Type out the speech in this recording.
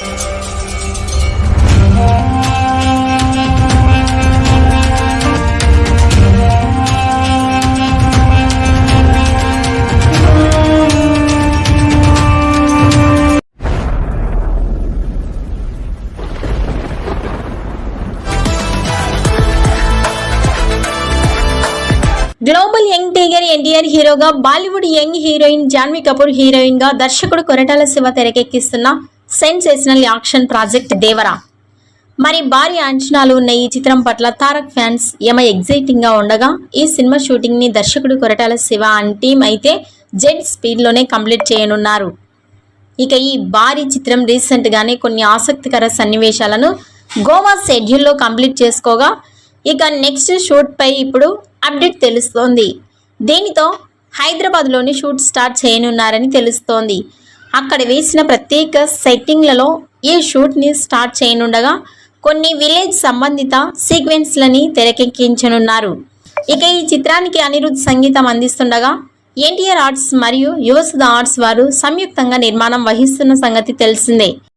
Global young tiger NTR హీరోగా, Bollywood young heroine Janhvi Kapoor heroine గా దర్శకుడు కొరటాల శివ తెరకెక్కిస్తున్న సెన్సేషనల్ యాక్షన్ ప్రాజెక్ట్ దేవరా. మరి భారీ అంచనాలు ఉన్న ఈ చిత్రం పట్ల తారక్ ఫ్యాన్స్ ఎగ్జైటింగ్ గా ఉండగా, ఈ సినిమా షూటింగ్ ని దర్శకుడు కొరటాల శివ అండ్ టీమ్ అయితే జెట్ స్పీడ్ లోనే కంప్లీట్ చేయనున్నారు. ఇక ఈ భారీ చిత్రం రీసెంట్ గానే కొన్ని ఆసక్తికర సన్నివేశాలను గోవా షెడ్యూల్లో కంప్లీట్ చేసుకోగా, ఇక నెక్స్ట్ షూట్ పై ఇప్పుడు అప్డేట్ తెలుస్తోంది. దీనితో హైదరాబాద్లోని షూట్ స్టార్ట్ చేయనున్నారని తెలుస్తోంది. అక్కడ వేసిన ప్రత్యేక సెట్టింగ్లలో ఈ షూట్ని స్టార్ట్ చేయనుండగా, కొన్ని విలేజ్ సంబంధిత సీక్వెన్స్లని తెరకెక్కించనున్నారు. ఇక ఈ చిత్రానికి అనిరుద్ సంగీతం అందిస్తుండగా, ఎన్టీఆర్ ఆర్ట్స్ మరియు యువసుధ ఆర్ట్స్ వారు సంయుక్తంగా నిర్మాణం వహిస్తున్న సంగతి తెలిసిందే.